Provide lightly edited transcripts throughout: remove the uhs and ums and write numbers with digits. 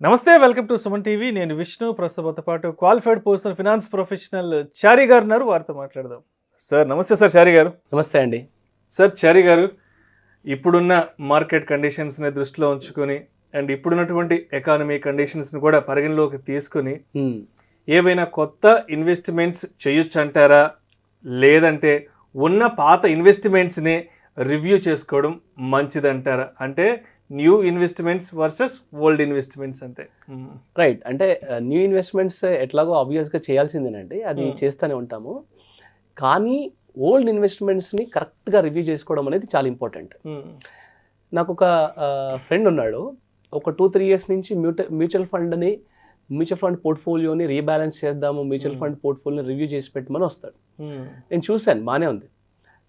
నమస్తే, welcome to Suman TV. నేను విష్ణు. ప్రస్తుతంతో పాటు క్వాలిఫైడ్ పర్సన్ ఫినాన్స్ ప్రొఫెషనల్ చారీ గారు ఉన్నారు. వారితో మాట్లాడదాం. సార్ నమస్తే. సార్ చారీ గారు. నమస్తే అండి. సార్ చారీ గారు, ఇప్పుడున్న మార్కెట్ కండిషన్స్ని దృష్టిలో ఉంచుకొని అండ్ ఇప్పుడున్నటువంటి ఎకానమీ కండిషన్స్ని కూడా పరిగణలోకి తీసుకుని ఏవైనా కొత్త ఇన్వెస్ట్మెంట్స్ చేయొచ్చు అంటారా, లేదంటే ఉన్న పాత ఇన్వెస్ట్మెంట్స్ని రివ్యూ చేసుకోవడం మంచిదంటారా? అంటే new investments versus old investments అంటే రైట్. అంటే న్యూ ఇన్వెస్ట్మెంట్స్ ఎట్లాగో ఆబ్వియస్గా చేయాల్సిందేనండి, అది చేస్తూనే ఉంటాము. కానీ ఓల్డ్ ఇన్వెస్ట్మెంట్స్ని కరెక్ట్గా రివ్యూ చేసుకోవడం అనేది చాలా ఇంపార్టెంట్. నాకు ఒక ఫ్రెండ్ ఉన్నాడు. ఒక 2-3 years నుంచి మ్యూచువల్ ఫండ్ పోర్ట్ఫోలియోని రీబ్యాలెన్స్ చేద్దాము, మ్యూచువల్ ఫండ్ పోర్ట్ఫోలియోని రివ్యూ చేసి పెట్టమని వస్తాడు. నేను చూశాను, బాగానే ఉంది,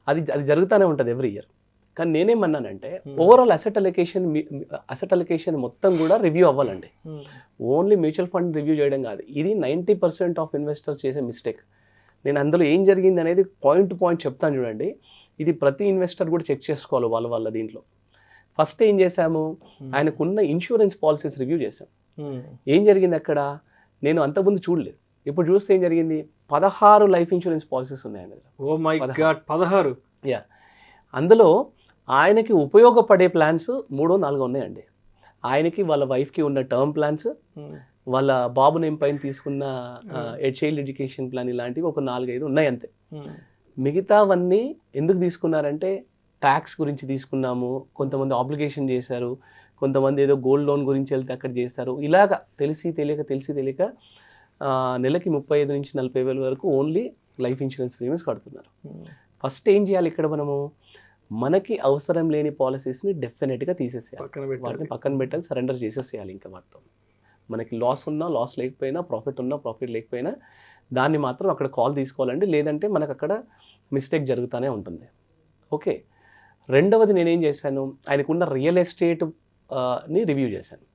అది జరుగుతూనే ఉంటుంది ఎవ్రీ ఇయర్. కానీ నేనేమన్నానంటే ఓవరాల్ అసెట్ అలొకేషన్ మొత్తం కూడా రివ్యూ అవ్వాలండి. ఓన్లీ మ్యూచువల్ ఫండ్ రివ్యూ చేయడం కాదు. ఇది 90% ఆఫ్ ఇన్వెస్టర్స్ చేసే మిస్టేక్. నేను అందులో ఏం జరిగింది అనేది పాయింట్ టు పాయింట్ చెప్తాను చూడండి. ఇది ప్రతి ఇన్వెస్టర్ కూడా చెక్ చేసుకోవాలి వాళ్ళ దీంట్లో. ఫస్ట్ ఏం చేశాము, ఆయనకున్న ఇన్సూరెన్స్ పాలసీస్ రివ్యూ చేశాం. ఏం జరిగింది అక్కడ, నేను అంతకుముందు చూడలేదు, ఇప్పుడు చూస్తే ఏం జరిగింది, 16 లైఫ్ ఇన్సూరెన్స్ పాలసీస్ ఉన్నాయి ఆయన దగ్గర. Oh my God, 16! యా, అందులో ఆయనకి ఉపయోగపడే ప్లాన్స్ 3-4 ఉన్నాయండి. ఆయనకి, వాళ్ళ వైఫ్కి ఉన్న టర్మ్ ప్లాన్స్, వాళ్ళ బాబు నేమ్ పైన తీసుకున్న చైల్డ్ ఎడ్యుకేషన్ ప్లాన్, ఇలాంటివి ఒక 4-5 ఉన్నాయి అంతే. మిగతావన్నీ ఎందుకు తీసుకున్నారంటే ట్యాక్స్ గురించి తీసుకున్నాము, కొంతమంది ఆబ్లిగేషన్ చేశారు, కొంతమంది ఏదో గోల్డ్ లోన్ గురించి వెళ్తే అక్కడ చేశారు. ఇలాగా తెలిసి తెలియక నెలకి 35,000-40,000 వరకు ఓన్లీ లైఫ్ ఇన్సూరెన్స్ ప్రీమియమ్స్ కడుతున్నారు. ఫస్ట్ ఏం చేయాలి ఇక్కడ మనము, మనకి అవసరం లేని పాలసీస్ని డెఫినెట్గా తీసేసేయాలి, వాటిని పక్కన పెట్టాలి, సరెండర్ చేసేసేయాలి. ఇంకా వాటితో మనకి లాస్ ఉన్నా, లాస్ లేకపోయినా, ప్రాఫిట్ ఉన్నా, ప్రాఫిట్ లేకపోయినా దాన్ని మాత్రం అక్కడ కాల్ తీసుకోవాలండి, లేదంటే మనకు అక్కడ మిస్టేక్ జరుగుతూనే ఉంటుంది. ఓకే. రెండవది నేనేం చేశాను, ఆయనకున్న రియల్ ఎస్టేట్ని రివ్యూ చేశాను.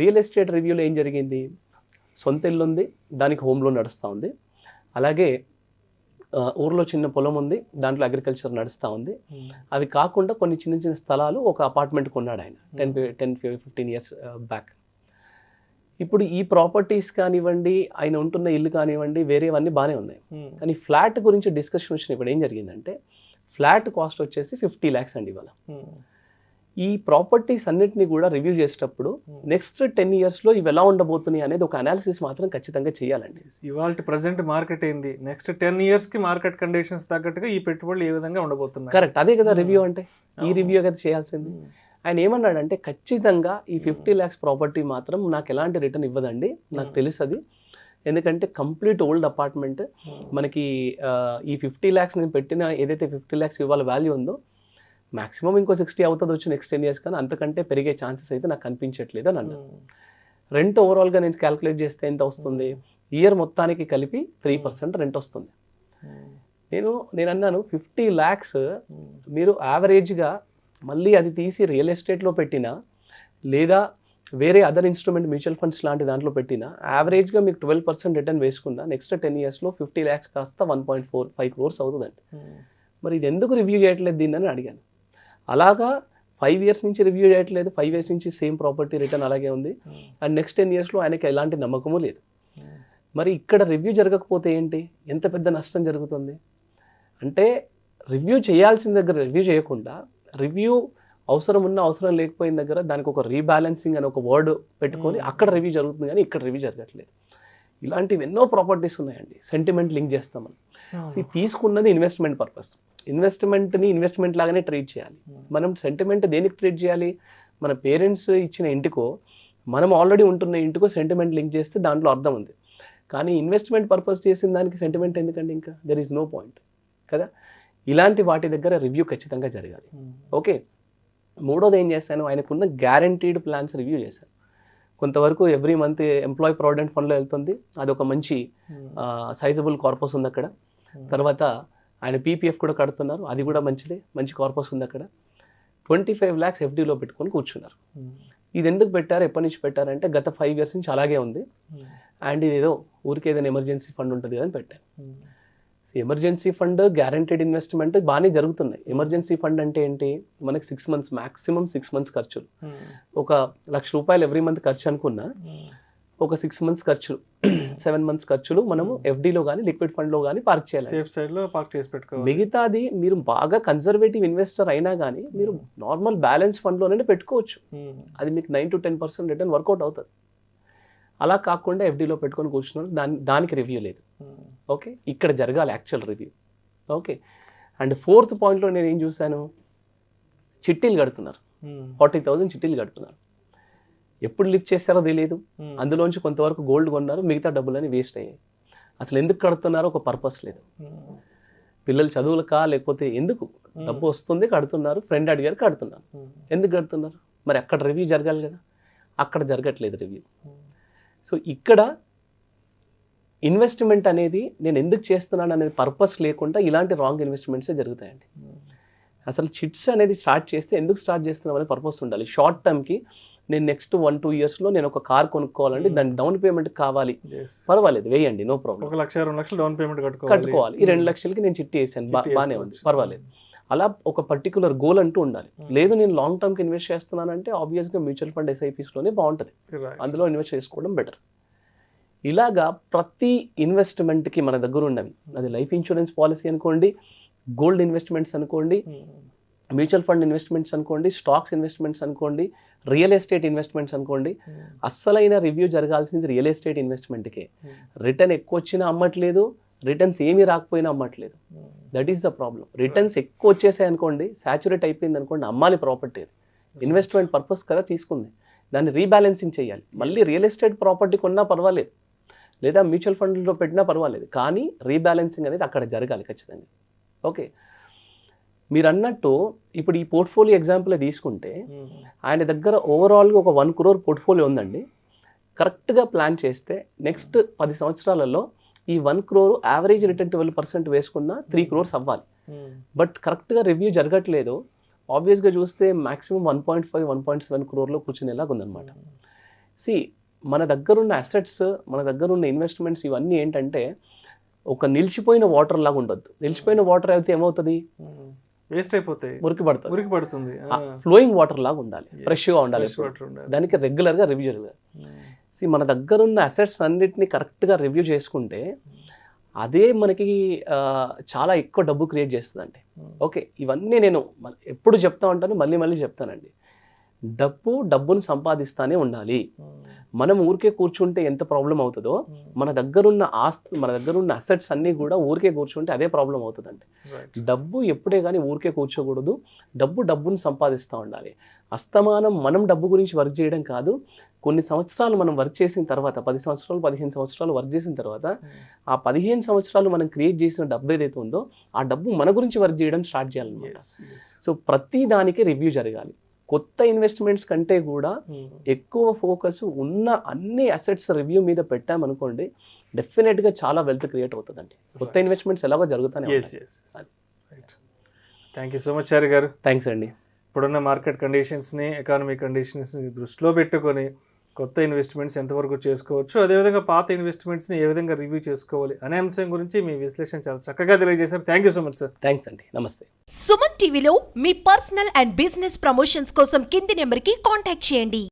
రియల్ ఎస్టేట్ రివ్యూలో ఏం జరిగింది, సొంత ఇల్లు ఉంది, దానికి హోమ్ లోన్ నడుస్తూ ఉంది. అలాగే ఊర్లో చిన్న పొలం ఉంది, దాంట్లో అగ్రికల్చర్ నడుస్తూ ఉంది. అవి కాకుండా కొన్ని చిన్న స్థలాలు, ఒక అపార్ట్మెంట్ కొన్నాడు ఆయన 10-15 years బ్యాక్. ఇప్పుడు ఈ ప్రాపర్టీస్ కానివ్వండి, ఆయన ఉంటున్న ఇల్లు కానివ్వండి, వేరేవన్నీ బాగానే ఉన్నాయి. కానీ ఫ్లాట్ గురించి డిస్కషన్ వచ్చినప్పుడు ఏం జరిగిందంటే, ఫ్లాట్ కాస్ట్ వచ్చేసి 50 lakhs అండి ఇవాళ. ఈ ప్రాపర్టీస్ అన్నిటిని కూడా రివ్యూ చేసేటప్పుడు నెక్స్ట్ 10 yearsలో ఇవి ఎలా ఉండబోతున్నాయి అనేది ఒక అనాలిసిస్ మాత్రం ఖచ్చితంగా చేయాలండి. ఇవాళ ప్రజెంట్ మార్కెట్ ఏంది, నెక్స్ట్ 10 yearsకి మార్కెట్ కండిషన్స్ తగ్గట్టుగా ఈ పెట్టుబడులు ఏ విధంగా ఉండబోతున్నాయి. కరెక్ట్, అదే కదా రివ్యూ అంటే. ఈ రివ్యూ కదా చేయాల్సింది. ఆయన ఏమన్నాడంటే, ఖచ్చితంగా ఈ 50 lakhs ప్రాపర్టీ మాత్రం నాకు ఎలాంటి రిటర్న్ ఇవ్వదండి, నాకు తెలుసు అది. ఎందుకంటే కంప్లీట్ ఓల్డ్ అపార్ట్మెంట్, మనకి ఈ 50 lakhs నేను పెట్టిన ఏదైతే 50 lakhs ఇవాళ వాల్యూ ఉందో మ్యాక్సిమం ఇంకో 60 అవుతుంది వచ్చి నెక్స్ట్ 10 years, కానీ అంతకంటే పెరిగే ఛాన్సెస్ అయితే నాకు కనిపించట్లేదు అని అన్నాను. రెంట్ ఓవరాల్గా నేను క్యాల్కులేట్ చేస్తే ఎంత వస్తుంది, ఇయర్ మొత్తానికి కలిపి 3% రెంట్ వస్తుంది. నేను అన్నాను 50 lakhs మీరు యావరేజ్గా మళ్ళీ అది తీసి రియల్ ఎస్టేట్లో పెట్టినా, లేదా వేరే అదర్ ఇన్స్ట్రుమెంట్ మ్యూచువల్ ఫండ్స్ లాంటి దాంట్లో పెట్టినా, యావరేజ్గా మీకు 12% రిటర్న్ వేసుకున్నా నెక్స్ట్ 10 yearsలో 50 lakhs కాస్త 1.45 crores అవుతుందండి. మరి ఇది ఎందుకు రివ్యూ చేయట్లేదు దీన్ని అని అడిగాను. అలాగా 5 years నుంచి రివ్యూ చేయట్లేదు, 5 years నుంచి సేమ్ ప్రాపర్టీ రిటర్న్ అలాగే ఉంది, అండ్ నెక్స్ట్ 10 yearsలో ఆయనకి ఎలాంటి నమ్మకము లేదు. మరి ఇక్కడ రివ్యూ జరగకపోతే ఏంటి, ఎంత పెద్ద నష్టం జరుగుతుంది అంటే, రివ్యూ చేయాల్సిన దగ్గర రివ్యూ చేయకుండా, రివ్యూ అవసరం ఉన్న అవసరం లేకపోయిన దగ్గర దానికి ఒక రీబ్యాలెన్సింగ్ అని ఒక వర్డ్ పెట్టుకొని అక్కడ రివ్యూ జరుగుతుంది, కానీ ఇక్కడ రివ్యూ జరగట్లేదు. ఇలాంటివి ఎన్నో ప్రాపర్టీస్ ఉన్నాయండి, సెంటిమెంట్ లింక్ చేస్తాం మనం. తీసుకున్నది ఇన్వెస్ట్మెంట్ పర్పస్, ఇన్వెస్ట్మెంట్ని ఇన్వెస్ట్మెంట్ లాగానే ట్రీట్ చేయాలి. మనం సెంటిమెంట్ దేనికి ట్రీట్ చేయాలి, మన పేరెంట్స్ ఇచ్చిన ఇంటికో, మనం ఆల్రెడీ ఉంటున్న ఇంటికో సెంటిమెంట్ లింక్ చేస్తే దాంట్లో అర్థం ఉంది. కానీ ఇన్వెస్ట్మెంట్ పర్పస్ చేసిన దానికి సెంటిమెంట్ ఎందుకండి, ఇంకా దెర్ ఈజ్ నో పాయింట్ కదా. ఇలాంటి వాటి దగ్గర రివ్యూ ఖచ్చితంగా జరగాలి. ఓకే. మూడోది ఏం చేశాను, ఆయనకున్న గ్యారంటీడ్ ప్లాన్స్ రివ్యూ చేశాను. కొంతవరకు ఎవ్రీ మంత్ ఎంప్లాయీ ప్రావిడెంట్ ఫండ్లో వెళ్తుంది, అదొక మంచి సైజబుల్ కార్పస్ ఉంది అక్కడ. తర్వాత ఆయన పీపీఎఫ్ కూడా కడుతున్నారు, అది కూడా మంచిదే, మంచి కార్పస్ ఉంది అక్కడ. 25 lakhs ఎఫ్డీలో పెట్టుకొని కూర్చున్నారు. ఇది ఎందుకు పెట్టారు, ఎప్పటి నుంచి పెట్టారంటే గత 5 years నుంచి అలాగే ఉంది, అండ్ ఇది ఏదో ఊరికి ఏదైనా ఎమర్జెన్సీ ఫండ్ ఉంటుంది కదా అని పెట్టాను. ఎమర్జెన్సీ ఫండ్, గ్యారంటీడ్ ఇన్వెస్ట్మెంట్ బాగానే జరుగుతున్నాయి. ఎమర్జెన్సీ ఫండ్ అంటే ఏంటి, మనకి 6 months మాక్సిమం 6 months ఖర్చులు. ఒక ₹1,00,000 ఎవ్రీ మంత్ ఖర్చు అనుకున్నా, ఒక 6 months ఖర్చులు 7 months ఖర్చులు మనము ఎఫ్డీలో కానీ లిక్విడ్ ఫండ్లో కానీ పార్క్ చేయాలి. సేఫ్ సైడ్లో పార్క్ చేసి పెట్టుకోవాలి. మిగతాది మీరు బాగా కన్జర్వేటివ్ ఇన్వెస్టర్ అయినా కానీ మీరు నార్మల్ బ్యాలెన్స్ ఫండ్లోనే పెట్టుకోవచ్చు. అది మీకు 9 to 10% రిటర్న్ వర్కౌట్ అవుతుంది. అలా కాకుండా ఎఫ్డీలో పెట్టుకొని కూర్చున్నారు, దానికి రివ్యూ లేదు. ఓకే, ఇక్కడ జరగాలి actual review. Okay, and 4th పాయింట్లో నేను ఏం చూశాను, చిట్టీలు కడుతున్నారు. 40,000 చిట్టీలు కడుతున్నారు. ఎప్పుడు లిఫ్ట్ చేస్తారో తెలియదు. అందులోంచి కొంతవరకు గోల్డ్ కొన్నారు, మిగతా డబ్బులని వేస్ట్ అయ్యాయి. అసలు ఎందుకు కడుతున్నారో ఒక పర్పస్ లేదు. పిల్లలు చదువులకా లేకపోతే ఎందుకు, డబ్బు వస్తుంది కడుతున్నారు, ఫ్రెండ్ అడిగారు కడుతున్నారు. ఎందుకు కడుతున్నారు, మరి అక్కడ రివ్యూ జరగాలి కదా, అక్కడ జరగట్లేదు రివ్యూ. సో ఇక్కడ ఇన్వెస్ట్మెంట్ అనేది నేను ఎందుకు చేస్తున్నాను అనేది పర్పస్ లేకుండా ఇలాంటి రాంగ్ ఇన్వెస్ట్మెంట్సే జరుగుతాయండి. అసలు చిట్స్ అనేది స్టార్ట్ చేస్తే ఎందుకు స్టార్ట్ చేస్తున్నాం అనే పర్పస్ ఉండాలి. షార్ట్ టర్మ్కి నేను నెక్స్ట్ 1-2 yearsలో నేను ఒక కార్ కొనుక్కోవాలంటే దాని డౌన్ పేమెంట్ కావాలి, పర్వాలేదు వేయండి, నో ప్రాబ్లం. 1,00,000-2,00,000 డౌన్ పేమెంట్ కట్టుకోవాలి. ఈ 2 లక్షలకి నేను చిట్టి వేసాను, బాగానే ఉంది, పర్వాలేదు. అలా ఒక పర్టికులర్ గోల్ అంటూ ఉండాలి. లేదు నేను లాంగ్ టర్మ్కి ఇన్వెస్ట్ చేస్తున్నానంటే ఆబ్వియస్గా మ్యూచువల్ ఫండ్ SIPsలోనే బాగుంటుంది, అందులో ఇన్వెస్ట్ చేసుకోవడం బెటర్. ఇలాగా ప్రతి ఇన్వెస్ట్మెంట్కి మన దగ్గర ఉన్నవి, అది లైఫ్ ఇన్సూరెన్స్ పాలసీ అనుకోండి, గోల్డ్ ఇన్వెస్ట్మెంట్స్ అనుకోండి, మ్యూచువల్ ఫండ్ ఇన్వెస్ట్మెంట్స్ అనుకోండి, స్టాక్స్ ఇన్వెస్ట్మెంట్స్ అనుకోండి, రియల్ ఎస్టేట్ ఇన్వెస్ట్మెంట్స్ అనుకోండి. అస్సలైన రివ్యూ జరగాల్సింది రియల్ ఎస్టేట్ ఇన్వెస్ట్మెంట్కే. రిటర్న్ ఎక్కువ వచ్చినా అమ్మట్లేదు, రిటర్న్స్ ఏమీ రాకపోయినా అమ్మట్లేదు. That is the problem. Returns ఎక్కువ వచ్చేసాయి అనుకోండి, సాచురేట్ అయిపోయింది అనుకోండి, అమ్మాలి ప్రాపర్టీ. అది ఇన్వెస్ట్మెంట్ పర్పస్ కదా తీసుకుంది, దాన్ని రీబ్యాలెన్సింగ్ చేయాలి. మళ్ళీ రియల్ ఎస్టేట్ ప్రాపర్టీ కొన్నా పర్వాలేదు, లేదా మ్యూచువల్ ఫండ్లో పెట్టినా పర్వాలేదు, కానీ రీబ్యాలెన్సింగ్ అనేది అక్కడ జరగాలి ఖచ్చితంగా. ఓకే, మీరు అన్నట్టు ఇప్పుడు ఈ పోర్ట్ఫోలియో ఎగ్జాంపుల్ తీసుకుంటే ఆయన దగ్గర ఓవరాల్గా ఒక 1 crore పోర్ట్ఫోలియో ఉందండి. కరెక్ట్గా ప్లాన్ చేస్తే నెక్స్ట్ 10 సంవత్సరాలలో ఈ 1 crore యావరేజ్ రిటర్న్ 12% వేసుకున్న 3 crores అవ్వాలి. బట్ కరెక్ట్గా రివ్యూ జరగట్లేదు. ఆబ్వియస్గా చూస్తే మ్యాక్సిమం 1.5-1.7 crore కూర్చునేలాగా ఉందన్నమాట. మన దగ్గర ఉన్న అసెట్స్, మన దగ్గర ఉన్న ఇన్వెస్ట్మెంట్స్ ఇవన్నీ ఏంటంటే ఒక నిలిచిపోయిన వాటర్ లాగా ఉండొద్దు. నిలిచిపోయిన వాటర్ అయితే ఏమవుతుంది, వేస్ట్ అయిపోతాయి, మురికి పడుతుంది. ఫ్లోయింగ్ వాటర్ లాగా ఉండాలి, ఫ్రెష్గా ఉండాలి, దానికి రెగ్యులర్గా రివ్యూ జరగాలి. మన దగ్గర ఉన్న అసెట్స్ అన్నిటిని కరెక్ట్గా రివ్యూ చేసుకుంటే అదే మనకి చాలా ఎక్కువ డబ్బు క్రియేట్ చేస్తుందండి. ఓకే, ఇవన్నీ నేను ఎప్పుడు చెప్తా ఉంటాను, మళ్ళీ చెప్తానండి. డబ్బును సంపాదిస్తానే ఉండాలి. మనం ఊరికే కూర్చుంటే ఎంత ప్రాబ్లం అవుతుందో, మన దగ్గరున్న అసెట్స్ అన్నీ కూడా ఊరికే కూర్చుంటే అదే ప్రాబ్లం అవుతుందండి. డబ్బు ఎప్పుడే కానీ ఊరికే కూర్చోకూడదు, డబ్బును సంపాదిస్తూ ఉండాలి. అస్తమానం మనం డబ్బు గురించి వర్క్ చేయడం కాదు, కొన్ని సంవత్సరాలు మనం వర్క్ చేసిన తర్వాత, 10 సంవత్సరాలు 15 సంవత్సరాలు వర్క్ చేసిన తర్వాత ఆ 15 సంవత్సరాలు మనం క్రియేట్ చేసిన డబ్బు ఏదైతే ఉందో ఆ డబ్బు మన గురించి వర్క్ చేయడం స్టార్ట్ చేయాలన్నమాట. సో ప్రతి దానికి రివ్యూ జరగాలి. కొత్త ఇన్వెస్ట్మెంట్స్ కంటే కూడా ఎక్కువ ఫోకస్ ఉన్న అన్ని అసెట్స్ రివ్యూ మీద పెట్టామనుకోండి, డెఫినెట్గా చాలా వెల్త్ క్రియేట్ అవుతుందండి. కొత్త ఇన్వెస్ట్మెంట్స్ ఎలాగో జరుగుతానే. థ్యాంక్ యూ సో మచ్ చారి గారు. థ్యాంక్స్ అండి. ఇప్పుడున్న మార్కెట్ కండిషన్స్ని, ఎకానమీ కండిషన్స్ని దృష్టిలో పెట్టుకొని కొత్త ఇన్వెస్ట్మెంట్స్ ఎంతవరకు చేసుకోవచ్చు, అదేవిధంగా పాత ఇన్వెస్ట్మెంట్స్ని ఏ విధంగా రివ్యూ చేసుకోవాలి అనే అంశం గురించి మీ విశ్లేషణ చాలా చక్కగా తెలియజేశారు. Thank you so much sir. Thanks అండి. నమస్తే. సుమన్ టీవీలో మీ పర్సనల్ అండ్ బిజినెస్ ప్రమోషన్స్ కోసం కింది నెంబర్కి కాంటాక్ట్ చేయండి.